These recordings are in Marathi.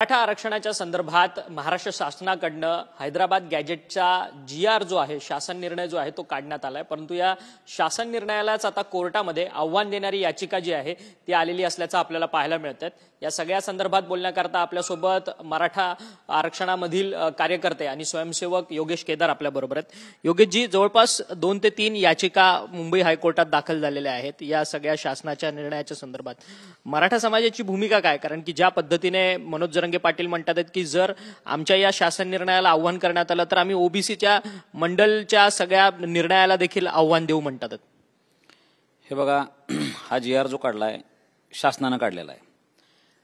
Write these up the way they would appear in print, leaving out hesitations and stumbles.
मराठा आरक्षणाच्या संदर्भात महाराष्ट्र शासनाकडनं हैदराबाद गॅजेटचा GR जो आहे, शासन निर्णय जो आहे तो काढण्यात आलाय। परंतु या शासन निर्णयालाच आता कोर्टामध्ये आव्हान देणारी याचिका जी आहे ती आलेली असल्याचं आपल्याला पाहायला मिळतंय। या सगळ्या संदर्भात बोलण्याकरता आपल्यासोबत मराठा आरक्षणामधील कार्यकर्ते आणि स्वयंसेवक योगेश केदार आपल्या बरोबर आहेत। योगेश जी, जवळपास 2 ते 3 याचिका मुंबई हायकोर्टात दाखल झालेल्या आहेत या सगळ्या शासनाच्या निर्णयाच्या संदर्भात। मराठा समाजाची भूमिका काय? कारण की ज्या पद्धतीने मनोज जरंगे पाटील म्हणतात की जर आमच्या या शासन निर्णयाला आव्हान करण्यात आलं तर आम्ही ओबीसीच्या मंडलच्या सगळ्या निर्णयाला देखील आव्हान देऊ म्हणतात। हे बघा, हा GR जो काढलाय शासनाने काढलेला आहे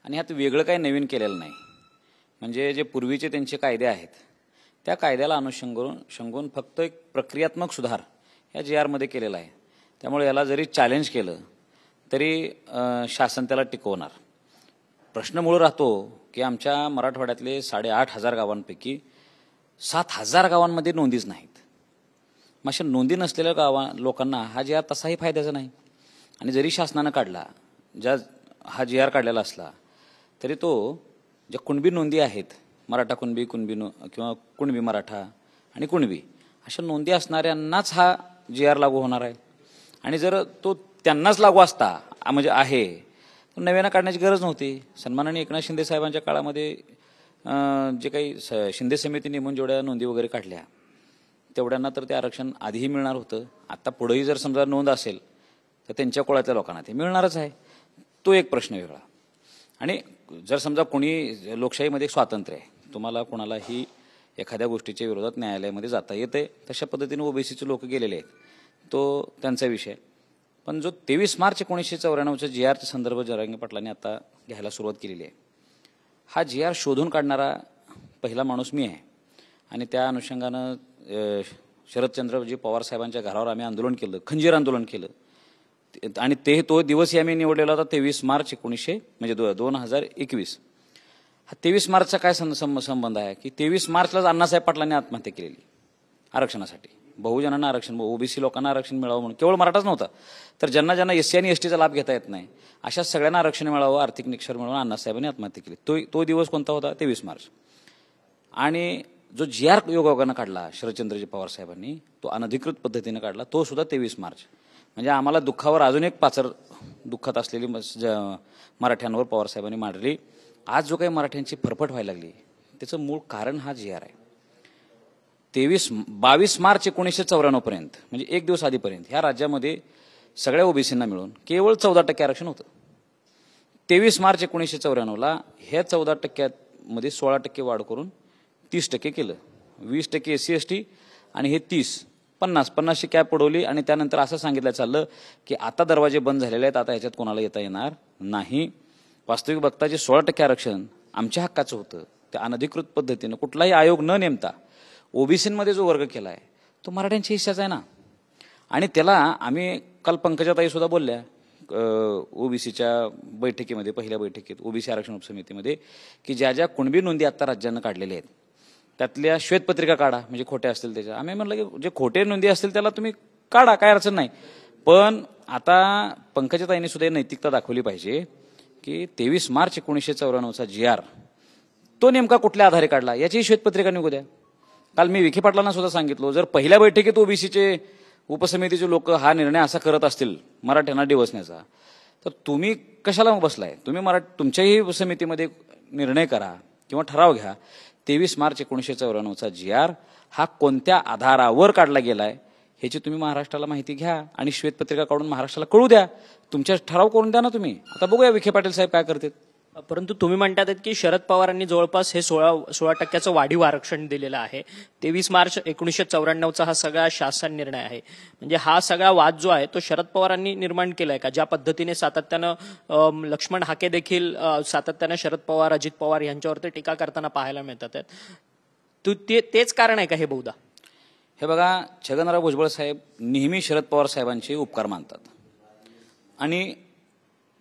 आणि ह्यात वेगळं काही नवीन केलेलं नाही। म्हणजे जे पूर्वीचे त्यांचे कायदे आहेत त्या कायद्याला अनुषंगून फक्त एक प्रक्रियात्मक सुधार या GR मध्ये केलेला आहे। त्यामुळे याला जरी चॅलेंज केलं तरी शासन त्याला टिकवणार। प्रश्न मूळ राहतो की आमच्या मराठवाड्यातले 8,500 गावांपैकी 7,000 गावांमध्ये नोंदीच नाहीत। मग अशा नोंदी नसलेल्या लोकांना हा GR तसाही फायद्याचा नाही। आणि जरी शासनाने काढला, हा GR काढलेला असला तरी तो ज्या कुणबी नोंदी आहेत, मराठा कुणबी किंवा कुणबी मराठा आणि कुणबी अशा नोंदी असणाऱ्यांनाच हा GR लागू होणार आहे। आणि जर तो त्यांनाच लागू असता म्हणजे आहे तर नव्यानं काढण्याची गरज नव्हती। सन्माननीय एकनाथ शिंदे साहेबांच्या काळामध्ये जे काही शिंदे समिती नेमून जेवढ्या नोंदी वगैरे काढल्या तेवढ्यांना तर ते आरक्षण आधीही मिळणार होतं। आता पुढेही जर समजा नोंद असेल तर त्यांच्या कुळातल्या लोकांना ते मिळणारच आहे। तो एक प्रश्न वेगळा। आणि जर समजा कोणी लोकशाहीमध्ये स्वातंत्र्य आहे, तुम्हाला कोणालाही एखाद्या गोष्टीच्या विरोधात न्यायालयामध्ये जाता येते, तशा पद्धतीने ओबीसीचे लोक गेलेले आहेत, तो त्यांचा विषय। पण जो 23 मार्च 1994च्या GRचा संदर्भ जरांगे पाटलांनी आता घ्यायला सुरुवात केलेली आहे, हा GR शोधून काढणारा पहिला माणूस मी आहे। आणि त्या अनुषंगानं शरदचंद्रजी पवार साहेबांच्या घरावर आम्ही आंदोलन केलं, खंजीर आंदोलन केलं। आणि तो दिवसही आम्ही निवडलेला होता 23 मार्च 2021। हा 23 मार्चचा काय संबंध आहे की 23 मार्चलाच अण्णासाहेब पाटलांनी आत्महत्या केलेली आरक्षणासाठी। बहुजनांना आरक्षण, ओबीसी लोकांना आरक्षण मिळावं म्हणून, केवळ मराठाच नव्हता तर ज्यांना SC आणि STचा लाभ घेता येत नाही अशा सगळ्यांना आरक्षण मिळावं, आर्थिक निकषार मिळवून अण्णासाहेबांनी आत्महत्या केली। तो दिवस कोणता होता? 23 मार्च। आणि जो GR योगायोगानं काढला शरदचंद्रजी पवार साहेबांनी, तो अनधिकृत पद्धतीने काढला, तो सुद्धा 23 मार्च। म्हणजे आम्हाला दुःखावर अजून एक पाचर दुःखात असलेली मराठ्यांवर पवार साहेबांनी मांडली। आज जो काही मराठ्यांची फरफट व्हायला लागली त्याचं मूळ कारण हा GR आहे। 22 मार्च 1994 पर्यंत, म्हणजे एक दिवस आधीपर्यंत ह्या राज्यामध्ये सगळ्या ओबीसींना मिळून केवळ 14% आरक्षण होतं। 23 मार्च 1994ला ह्या 14%मध्ये 16% वाढ करून 30% केलं। 20% SC ST आणि हे 50ची कॅप उडवली। आणि त्यानंतर असं सांगितलं चाललं की आता दरवाजे बंद झालेले आहेत, आता ह्याच्यात कोणाला येता येणार नाही। वास्तविक बघता जे 16% आरक्षण आमच्या हक्काचं होतं त्या अनधिकृत पद्धतीनं कुठलाही आयोग न नेमता ओबीसीमध्ये जो वर्ग केला आहे तो मराठ्यांच्या हिस्साचा आहे ना। आणि त्याला आम्ही काल पंकजाताई सुद्धा बोलल्या ओबीसीच्या बैठकीमध्ये, पहिल्या बैठकीत ओबीसी आरक्षण उपसमितीमध्ये, की ज्या कुणबी नोंदी आता राज्यानं काढलेल्या आहेत त्यातल्या श्वेतपत्रिका काढा, म्हणजे खोटे असतील त्याच्या। आम्ही म्हणलं की जे खोटे नोंदी असतील त्याला तुम्ही काढा, काय अडचण नाही। पण आता पंकजाताईंनी सुद्धा नैतिकता दाखवली पाहिजे की 23 मार्च 1994चा GR तो नेमका कुठल्या आधारे काढला याची श्वेतपत्रिका निघू द्या। काल मी विखे पाटलांना सुद्धा सांगितलं, जर पहिल्या बैठकीत ओबीसीचे उपसमितीचे लोक हा निर्णय असा करत असतील मराठ्यांना डिवसण्याचा, तर तुम्ही कशाला बसलाय? तुम्ही तुमच्याही समितीमध्ये निर्णय करा किंवा ठराव घ्या। 23 मार्च 1994चा GR हा कोणत्या आधारावर काढला गेलाय ह्याची तुम्ही महाराष्ट्राला माहिती घ्या आणि श्वेतपत्रिका काढून महाराष्ट्राला कळू द्या। तुमच्या ठराव करून द्या ना तुम्ही। आता बघूया विखे पाटील साहेब काय करतात। परंतु तुम्ही म्हणतात की शरद पवारांनी जवळपास हे 16% वाढीव आरक्षण दिलेलं आहे। 23 मार्च 1994चा हा सगळा शासन निर्णय आहे। म्हणजे हा सगळा वाद जो आहे तो शरद पवारांनी निर्माण केलाय का? ज्या पद्धतीने सातत्यानं लक्ष्मण हाके देखील सातत्यानं शरद पवार, अजित पवार यांच्यावरती टीका करताना पाहायला मिळतात, तेच कारण आहे का हे बहुधा? हे बघा, छगनराव भुजबळ साहेब नेहमी शरद पवार साहेबांचे उपकार मानतात आणि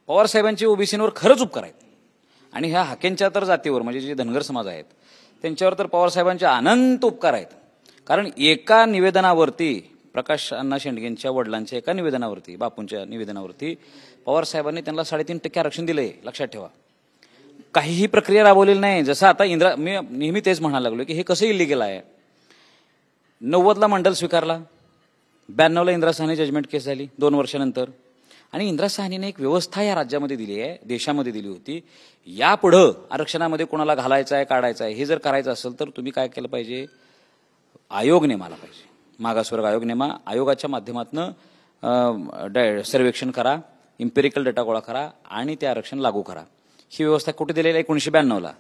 पवार साहेबांचे ओबीसींवर खरंच उपकार आहेत। आणि ह्या हाकेंच्या तर जातीवर, म्हणजे जे धनगर समाज आहेत त्यांच्यावर तर पवार साहेबांचे अनंत उपकार आहेत। कारण एका निवेदनावरती, प्रकाश अण्णा शेंडगेंच्या वडिलांच्या एका निवेदनावरती, बापूंच्या निवेदनावरती पवार साहेबांनी त्यांना 3.5% आरक्षण दिलंय, लक्षात ठेवा। काहीही प्रक्रिया राबवलेली नाही. जसं आता मी नेहमी तेच म्हणायला लागलो की हे कसं इलिगल आहे. 90ला मंडल स्वीकारला, 92ला इंदिरा साहनी जजमेंट केस झाली 2 वर्षानंतर. आणि इंदिरा साहनीने एक व्यवस्था या राज्यामध्ये दिली आहे, देशामध्ये दिली होती. यापुढं आरक्षणामध्ये कोणाला घालायचं आहे, काढायचं आहे, हे जर करायचं असेल तर तुम्ही काय केलं पाहिजे, आयोग नेमाला पाहिजे. मागासवर्ग आयोग नेमा. आयोगाच्या माध्यमातून सर्वेक्षण करा, इम्पेरिकल डेटा गोळा करा आणि ते आरक्षण लागू करा. ही व्यवस्था कुठे दिलेली आहे? 1992ला.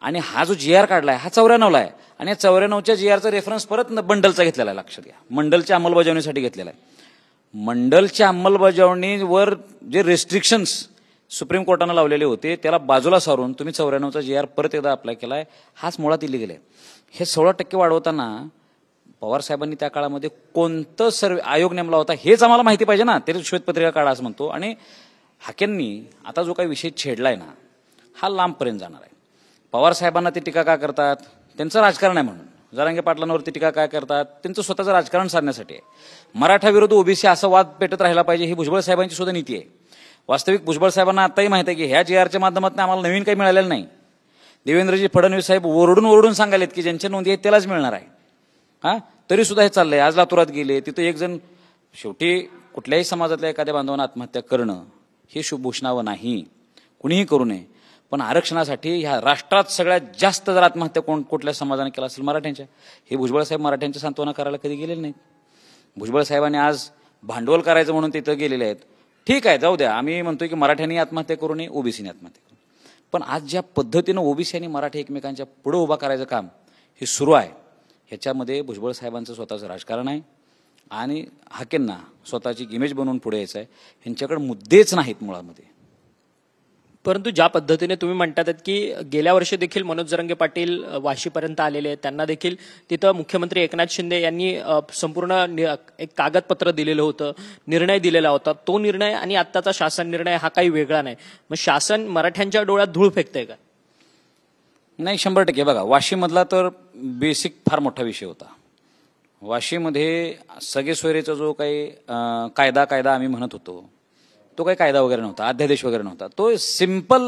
आणि हा जो GR काढलाय हा 94ला आहे. आणि या 94च्या GRचा रेफरन्स परत मंडलचा घेतलेला आहे. लक्षात घ्या, मंडलच्या अंमलबजावणीसाठी घेतलेला आहे. मंडलच्या अंमलबजावणीवर जे रेस्ट्रिक्शन्स सुप्रीम कोर्टानं लावलेले होते त्याला बाजूला सारून तुम्ही 94चा GR परत एकदा अप्लाय केलाय. हाच मुळात इलिगल आहे. हे 16% वाढवताना पवार साहेबांनी त्या काळामध्ये कोणतं आयोग नेमला होता हेच आम्हाला माहिती पाहिजे ना. तरी श्वेतपत्रिका काढा असं म्हणतो. आणि हाकेंनी आता जो काही विषय छेडलाय ना हा लांबपर्यंत जाणार आहे. पवार साहेबांना ते टीका का करतात? त्यांचं राजकारण आहे म्हणून. जरांगे पाटलांवरती टीका काय करतात? त्यांचं स्वतःचं राजकारण साधण्यासाठी आहे. मराठा विरुद्ध ओबीसी असा वाद पेटत राहिला पाहिजे ही भुजबळ साहेबांची सुद्धा नीती आहे. वास्तविक भुजबळ साहेबांना आताही माहिती आहे की ह्या GRच्या माध्यमातून आम्हाला नवीन काही मिळालेलं नाही. देवेंद्रजी फडणवीस साहेब ओरडून सांगालेत की ज्यांच्या नोंदी आहेत त्यालाच मिळणार आहे. तरी सुद्धा हे चाललंय. आज लातूरात गेले, तिथं एक जण, शेवटी कुठल्याही समाजातल्या एखाद्या बांधवांना आत्महत्या करणं हे शुभ घोषणावं नाही, कुणीही करू नये. पण आरक्षणासाठी ह्या राष्ट्रात सगळ्यात जास्त जर आत्महत्या कुठल्या समाजाने केला असेल? मराठ्यांच्या. हे भुजबळ साहेब मराठ्यांच्या सांत्वना करायला कधी गेलेले नाहीत. भुजबळ साहेबांनी आज भांडवल करायचं म्हणून तिथं गेलेले आहेत. ठीक आहे, जाऊ द्या. आम्ही म्हणतोय की मराठ्यांनी आत्महत्या करू नये, ओबीसीने आत्महत्या करू. पण आज ज्या पद्धतीनं ओबीसी आणि मराठी एकमेकांच्या पुढे उभा करायचं काम हे सुरू आहे, ह्याच्यामध्ये भुजबळ साहेबांचं स्वतःचं राजकारण आहे आणि हाकेंना स्वतःची इमेज बनवून पुढे यायचं आहे. ह्यांच्याकडे मुद्देच नाहीत मुळामध्ये. परंतु ज्या पद्धतीने तुम्ही म्हणतात की गेल्या वर्षी देखील मनोज जरांगे पाटील वाशीपर्यंत आलेले आहेत, त्यांना देखील तिथं मुख्यमंत्री एकनाथ शिंदे यांनी संपूर्ण एक कागदपत्र दिलेलं होतं, निर्णय दिलेला होता. तो निर्णय आणि आत्ताचा शासन निर्णय हा काही वेगळा नाही. मग शासन मराठ्यांच्या डोळ्यात धूळ फेकतंय का? नाही, 100%. बघा, वाशीमधला तर बेसिक फार मोठा विषय होता. वाशीमध्ये सगळे सोयरेचा जो काही कायदा आम्ही म्हणत होतो तो काही कायदा वगैरे नव्हता, अध्यादेश वगैरे नव्हता. तो सिंपल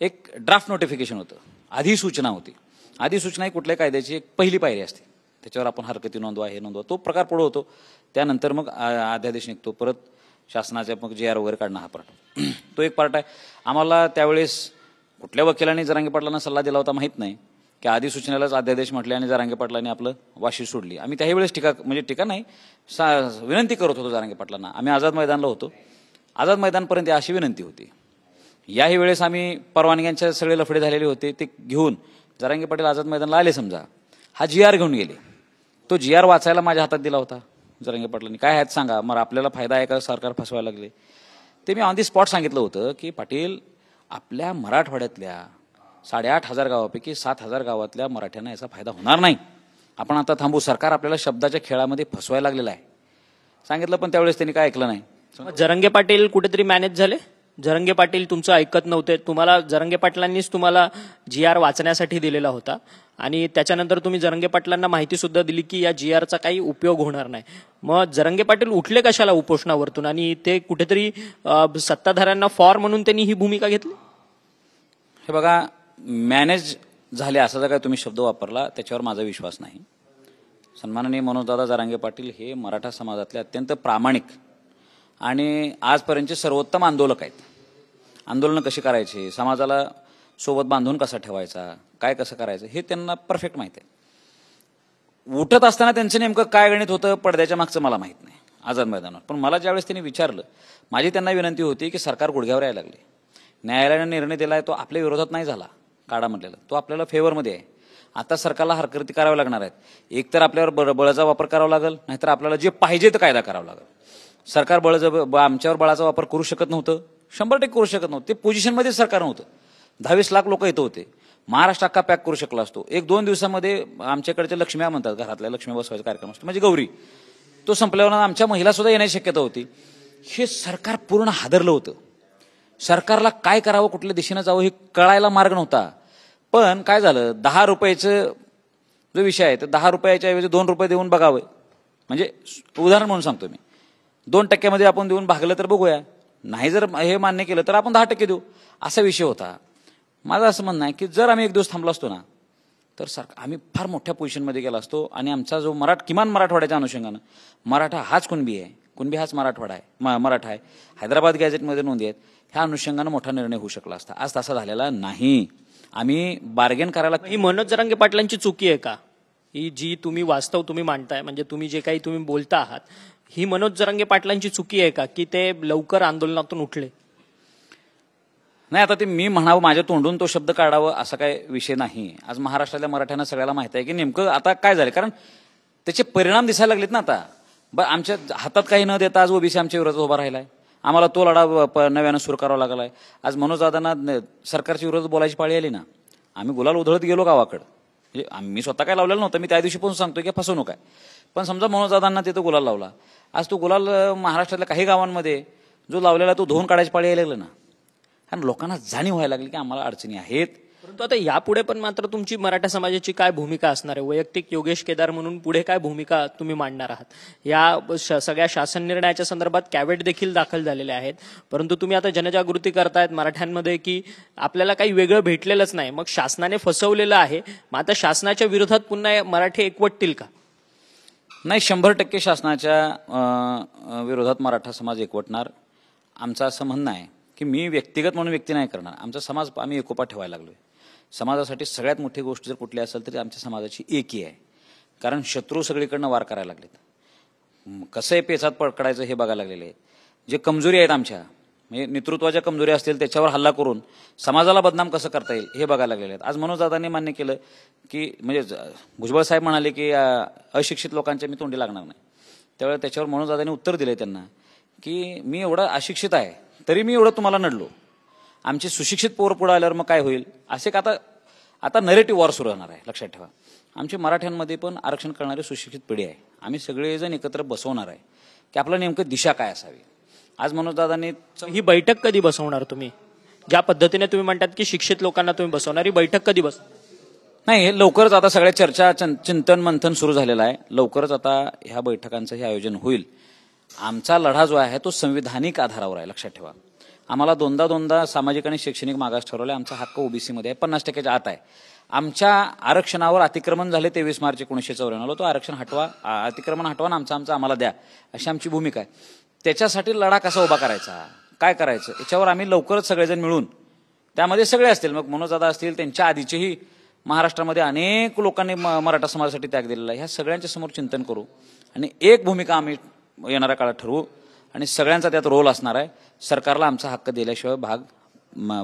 एक ड्राफ्ट नोटिफिकेशन होतं, अधिसूचना होती. अधिसूचना ही कुठल्याही कायद्याची एक पहिली पायरी असते. त्याच्यावर आपण हरकती नोंदवा, हे नोंदवा, तो प्रकार पुढे होतो. त्यानंतर मग अध्यादेश निघतो, परत शासनाच्या मग GR वगैरे काढणं हा पार्ट, तो एक पार्ट आहे. आम्हाला त्यावेळेस कुठल्या वकिलांनी जरांगे पाटलांना सल्ला दिला होता माहीत नाही की अधिसूचनेलाच अध्यादेश म्हटले आणि जरांगे पाटलांनी आपलं वाशी सोडली. आम्ही त्याही वेळेस टीका नाही, विनंती करत होतो जरांगे पाटलांना. आम्ही आझाद मैदानला होतो, आझाद मैदानपर्यंत अशी विनंती होती. याही वेळेस आम्ही परवानग्यांचे सगळे लफडे झालेले होते, ते घेऊन जरांगे पाटील आझाद मैदानला आले. समजा हा GR घेऊन गेले. तो GR वाचायला माझ्या हातात दिला होता जरांगे पाटलांनी. काय आहेत सांगा, मग आपल्याला फायदा आहे का सरकार फसवायला लागले? ते मी ऑन दी स्पॉट सांगितलं होतं की पाटील, आपल्या मराठवाड्यातल्या 8,500 गावापैकी 7,000 गावातल्या मराठ्यांना याचा फायदा होणार नाही. आपण आता थांबू. सरकार आपल्याला शब्दाच्या खेळामध्ये फसवायला लागलेला आहे सांगितलं. पण त्यावेळेस त्यांनी काय ऐकलं नाही. जरांगे पाटील कुठेतरी मॅनेज झाले. जरांगे पाटील तुमचं ऐकत नव्हते. तुम्हाला जरांगे पाटलांनीच तुम्हाला GR वाचण्यासाठी दिलेला होता आणि त्याच्यानंतर तुम्ही जरांगे पाटलांना माहिती सुद्धा दिली की या GRचा काही उपयोग होणार नाही. मग जरांगे पाटील उठले कशाला उपोषणावरतून आणि ते कुठेतरी सत्ताधाऱ्यांना फॉर म्हणून त्यांनी ही भूमिका घेतली? हे बघा, मॅनेज झाले असा जर काय तुम्ही शब्द वापरला त्याच्यावर माझा विश्वास नाही. सन्माननीय मनोजदादा जरांगे पाटील हे मराठा समाजातले अत्यंत प्रामाणिक आणि आजपर्यंतचे सर्वोत्तम आंदोलक आहेत. आंदोलनं कशी करायची, समाजाला सोबत बांधून कसा ठेवायचा, काय कसं करायचं हे त्यांना परफेक्ट माहिती आहे. उठत असताना त्यांचं नेमकं काय गणित होतं पडद्याच्या मागचं मला माहित नाही आझाद मैदानावर. पण मला ज्यावेळेस त्यांनी विचारलं, माझी त्यांना विनंती होती की सरकार गुडघ्यावर यायला लागले. न्यायालयाने निर्णय दिलाय तो आपल्या विरोधात नाही झाला, काढा म्हटलेला, तो आपल्याला फेवरमध्ये आहे. आता सरकारला हरकती कराव्या लागणार आहेत. एकतर आपल्यावर बळाचा वापर करावा लागेल, नाहीतर आपल्याला जे पाहिजे ते कायदा करावा लागेल. सरकार आमच्यावर बळाचा वापर करू शकत नव्हतं, 100% करू शकत नव्हतं. ते पोझिशनमध्ये सरकार नव्हतं. 22 लाख लोक इथं होते. महाराष्ट्र अख्खा पॅक करू शकला असतो. 1-2 दिवसामध्ये आमच्याकडचे लक्ष्म्या म्हणतात, घरातल्या लक्ष्मी बसवायचा कार्यक्रम असतो म्हणजे गौरी, तो संपल्यावर आमच्या महिला सुद्धा येण्याची शक्यता होती. हे सरकार पूर्ण हादरलं होतं. सरकारला काय करावं, कुठल्या दिशेनं जावं हे कळायला मार्ग नव्हता. पण काय झालं, 10 रुपयाचं जो विषय आहे तर 10 रुपयाच्या ऐवजी 2 रुपये देऊन बघावं. म्हणजे उदाहरण म्हणून सांगतो मी, 2% आपण देऊन भागलं तर बघूया, नाही जर हे मान्य केलं तर आपण 10% देऊ, असा विषय होता. माझं असं म्हणणं आहे की जर आम्ही एक दिवस थांबलो असतो ना तर आम्ही फार मोठ्या पोझिशनमध्ये गेला असतो आणि आमचा जो किमान मराठवाड्याच्या अनुषंगानं मराठा हाच कुणबी आहे, कुणबी हाच मराठवाडा आहे, मराठा आहे, हैदराबाद गॅजेटमध्ये नोंदी आहेत, ह्या अनुषंगानं मोठा निर्णय होऊ शकला असता. आज तसा झालेला नाही. आम्ही बार्गेन करायला ही मनोज जरांगे पाटलांची चुकी आहे का? ही जी तुम्ही वास्तव तुम्ही मांडताय, म्हणजे तुम्ही जे काही तुम्ही बोलता आहात, ही मनोज जरांगे पाटलांची चुकी आहे का की ते लवकर आंदोलनातून उठले? नाही, आता ते मी म्हणावं, माझ्या तोंडून तो शब्द काढावं असा काय विषय नाही. आज महाराष्ट्रातल्या मराठ्यांना सगळ्याला माहित आहे की नेमकं आता काय झालं, कारण त्याचे परिणाम दिसायला लागलेत ना. आता बरं, आमच्या हातात काही न देता आज ओबीसी आमच्या विरोधात उभा राहिलाय. आम्हाला तो लढा नव्यानं सुरू करावा लागलाय. आज मनोज दादांना सरकारच्या विरोधात बोलायची पाळी आली ना. आम्ही गुलाल उधळत गेलो गावाकडं. म्हणजे मी स्वतः काय लावलेलं नव्हतं, मी त्या दिवशी पण सांगतो की फसवणूक आहे. पण समजा मनोज दादांना तिथं गुलाल लावला, आज तो गुलाल महाराष्ट्रातल्या काही गावांमध्ये जो लावलेला तो धुवून काढायची पाळी यायला लागलं ना. आणि लोकांना जाणीव व्हायला लागली की आम्हाला अडचणी आहेत. परंतु आता यापुढे पण मात्र तुमची मराठा समाजाची काय भूमिका असणार आहे? वैयक्तिक योगेश केदार म्हणून पुढे काय भूमिका तुम्ही मांडणार आहात? या सगळ्या शासन निर्णयाच्या संदर्भात कॅवेट देखील दाखल झालेले आहेत, परंतु तुम्ही आता जनजागृती करतायत मराठ्यांमध्ये की आपल्याला काही वेगळं भेटलेलंच नाही, मग शासनाने फसवलेलं आहे, मग आता शासनाच्या विरोधात पुन्हा मराठी एकवटतील का? नाही, 100% शासनाच्या विरोधात मराठा समाज एकवटणार. आमचं असं म्हणणं आहे की मी व्यक्तिगत म्हणून व्यक्ती नाही करणार. आमचा समाज आम्ही एकोपा ठेवायला लागलोय. समाजासाठी सगळ्यात मोठी गोष्ट जर कुठली असेल तर आमच्या समाजाची एकी आहे. कारण शत्रू सगळीकडनं वार करायला लागलेत. कसं आहे पेचात पकडायचं हे बघायला लागलेले आहेत. जे कमजोरी आहेत आमच्या, म्हणजे नेतृत्वाच्या कमजोरी असतील त्याच्यावर हल्ला करून समाजाला बदनाम कसं करता येईल हे बघायला लागलेले आहेत. आज मनोज दादांनी मान्य केलं की, म्हणजे भुजबळ साहेब म्हणाले की अशिक्षित लोकांच्या मी तोंडी लागणार नाही. त्यावेळेला त्याच्यावर मनोज दादांनी उत्तर दिलंय त्यांना की मी एवढा अशिक्षित आहे तरी मी एवढं तुम्हाला नडलो. आमची सुशिक्षित पोर पुढे आल्यावर मग काय होईल, असे का आता नरेटिव्ह वॉर सुरू होणार आहे. लक्षात ठेवा, आमच्या मराठ्यांमध्ये पण आरक्षण करणारी सुशिक्षित पिढी आहे. आम्ही सगळेजण एकत्र बसवणार आहे की आपलं नेमकं दिशा काय असावी. आज मनोज दादांनी ही बैठक कधी बसवणार तुम्ही? ज्या पद्धतीने तुम्ही म्हणतात की शिक्षित लोकांना तुम्ही बसवणार, ही बैठक कधी बसवणार? नाही, हे लवकरच आता सगळ्या चर्चा चिंतन मंथन सुरू झालेलं आहे. लवकरच आता ह्या बैठकांचं हे आयोजन होईल. आमचा लढा जो आहे तो संविधानिक आधारावर आहे. लक्षात ठेवा, आम्हाला दोनदा सामाजिक आणि शैक्षणिक मागास ठरवले. आमचा हक्क ओबीसीमध्ये आहे, 50%च्या आत आहे. आमच्या आरक्षणावर अतिक्रमण झाले 23 मार्च 1994. तो आरक्षण हटवा, अतिक्रमण हटवा आणि आमचं आम्हाला द्या, अशी आमची भूमिका आहे. त्याच्यासाठी लढा कसा उभा करायचा, काय करायचं, याच्यावर आम्ही लवकरच सगळेजण मिळून, त्यामध्ये सगळे असतील, मग मनोज दादा असतील, त्यांच्या आधीचेही महाराष्ट्रामध्ये अनेक लोकांनी मराठा समाजासाठी त्याग दिलेला आहे. ह्या सगळ्यांच्या समोर चिंतन करू आणि एक भूमिका आम्ही येणाऱ्या काळात ठरवू आणि सगळ्यांचा त्यात रोल असणार आहे. सरकारला आमचा हक्क दिल्याशिवाय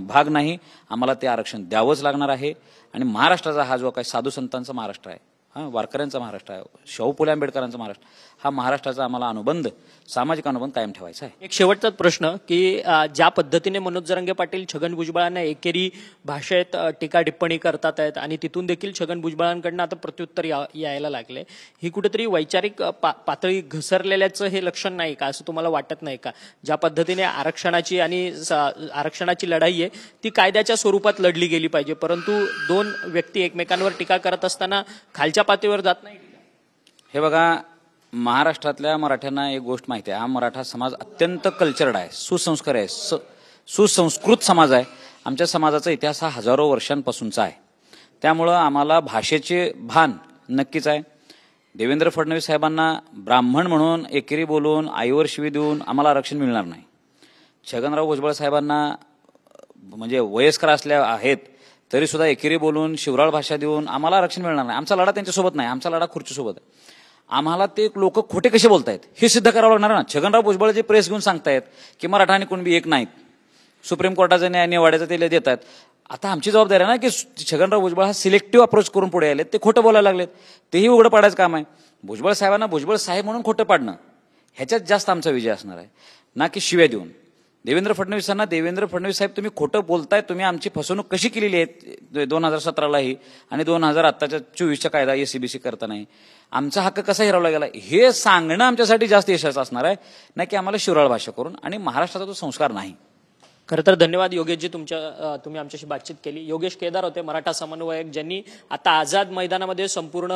भाग नाही. आम्हाला ते आरक्षण द्यावंच लागणार आहे. आणि महाराष्ट्राचा हा जो काही साधू संतांचा महाराष्ट्र आहे, वारकऱ्यांचा महाराष्ट्र आहे, शाहू फुले आंबेडकरांचा महाराष्ट्र, हा महाराष्ट्राचा आम्हाला अनुबंध, सामाजिक अनुबंध कायम ठेवायचा आहे. एक शेवटचाच प्रश्न की ज्या पद्धतीने मनोज जरांगे पाटील छगन भुजबळांना एकेरी भाषेत टीका टिप्पणी करतात आहेत आणि तिथून देखील छगन भुजबळांकडनं आता प्रत्युत्तर यायला लागले, ही कुठेतरी वैचारिक पातळी घसरलेल्याचं हे लक्षण नाही का, असं तुम्हाला वाटत नाही का? ज्या पद्धतीने आरक्षणाची लढाई आहे ती कायद्याच्या स्वरूपात लढली गेली पाहिजे, परंतु दोन व्यक्ती एकमेकांवर टीका करत असताना खालच्या पातळीवर जात नाही. हे बघा, महाराष्ट्रातल्या मराठ्यांना एक गोष्ट माहिती आहे, हा मराठा समाज अत्यंत कल्चर्ड आहे, सुसंस्कार आहे, सुसंस्कृत समाज आहे. आमच्या समाजाचा इतिहास हा हजारो वर्षांपासूनचा आहे. त्यामुळं आम्हाला भाषेचे भान नक्कीच आहे. देवेंद्र फडणवीस साहेबांना ब्राह्मण म्हणून एकेरी बोलून आईवर शिवी देऊन आम्हाला आरक्षण मिळणार नाही. छगनराव भुजबळ साहेबांना म्हणजे वयस्कर असल्या आहेत तरी सुद्धा एकेरी बोलून शिवराळ भाषा देऊन आम्हाला आरक्षण मिळणार नाही. आमचा लढा त्यांच्यासोबत नाही, आमचा लढा खुर्चीसोबत आहे. आम्हाला ते लोक खोटे कसे बोलतायत हे सिद्ध करावं लागणार ना. छगनराव भुजबळ जे प्रेस घेऊन सांगतायत की मराठा आणि कुणबी एक नाहीत, सुप्रीम कोर्टाचा न्याय निवाड्याचा ते देत आहेत, आता आमची जबाबदारी आहे ना की छगनराव भुजबळ हा सिलेक्टिव्ह अप्रोच करून पुढे आलेत, ते खोटं बोलायला लागलेत, तेही उघडं पाडायचं काम आहे. भुजबळ साहेबांना भुजबळ साहेब म्हणून खोटं पाडणं ह्याच्यात जास्त आमचा विजय असणार आहे, ना की शिव्या देऊन. देवेंद्र फडणवीसांना, देवेंद्र फडणवीस साहेब तुम्ही खोटं बोलताय, तुम्ही आमची फसवणूक कशी केलेली आहे 2017लाही आणि 2024च्या कायदा एसीबीसी करतानाही, आमचा हक्क कसा हिरावला गेला हे सांगणं आमच्यासाठी जास्त यशाचं असणार आहे, ना की आम्हाला शिवराळ भाषा करून. आणि महाराष्ट्राचा तो संस्कार नाही. खरं तर धन्यवाद योगेशजी, तुम्ही आमच्याशी बातचीत केली. योगेश केदार होते, मराठा समन्वयक, ज्यांनी आता आझाद मैदानामध्ये संपूर्ण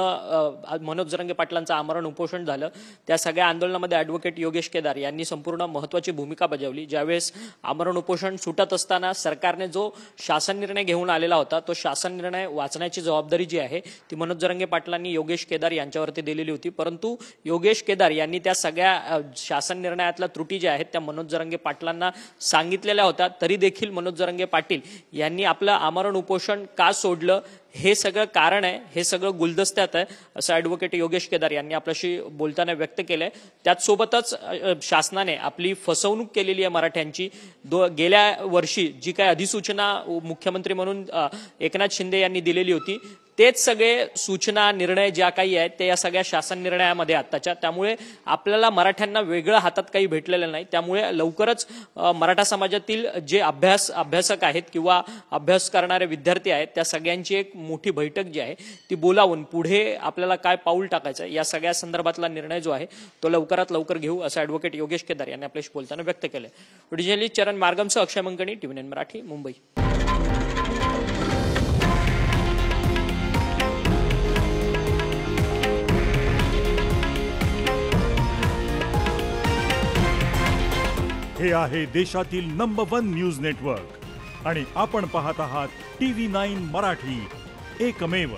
मनोज जरांगे पाटलांचं आमरण उपोषण झालं त्या सगळ्या आंदोलनामध्ये ॲडव्होकेट योगेश केदार यांनी संपूर्ण महत्त्वाची भूमिका बजावली. ज्यावेळेस आमरण उपोषण सुटत असताना सरकारने जो शासन निर्णय घेऊन आलेला होता तो शासन निर्णय वाचण्याची जबाबदारी जी आहे ती मनोज जरांगे पाटलांनी योगेश केदार यांच्यावरती दिलेली होती. परंतु योगेश केदार यांनी त्या सगळ्या शासन निर्णयातल्या त्रुटी ज्या आहेत त्या मनोज जरांगे पाटलांना सांगितलेल्या होत्या. तरी देखील मनोज जरांगे पाटील यांनी आपलं आमरण उपोषण का सोडलं हे सगळं कारण आहे, हे सगळं गुलदस्त्यात आहे असं ॲडव्होकेट योगेश केदार यांनी आपल्याशी बोलताना व्यक्त केलंय. त्याचसोबतच शासनाने आपली फसवणूक केलेली आहे मराठ्यांची. गेल्या वर्षी जी काय अधिसूचना मुख्यमंत्री म्हणून एकनाथ शिंदे यांनी दिलेली होती तेच सगळे सूचना निर्णय ज्या काही आहेत ते या सगळ्या शासन निर्णयामध्ये आत्ताच्या. त्यामुळे आपल्याला मराठ्यांना वेगळं हातात काही भेटलेलं नाही. त्यामुळे लवकरच मराठा समाजातील जे अभ्यासक आहेत किंवा अभ्यास करणारे विद्यार्थी आहेत त्या सगळ्यांची एक मोठी बैठक जी आहे ती बोलावून पुढे आपल्याला काय पाऊल टाकायचं या सगळ्या संदर्भातला निर्णय जो आहे तो लवकरात लवकर घेऊ असं ॲडव्होकेट योगेश केदार यांनी आपल्याशी बोलताना व्यक्त केलंय. ओरिजिनली चरण मार्गमसह अक्षय मंकणी, TV9 मराठी, मुंबई. हे आहे देशातील नंबर 1 न्यूज नेटवर्क आणि आपण पाहत आहात TV9 मराठी, एकमेव.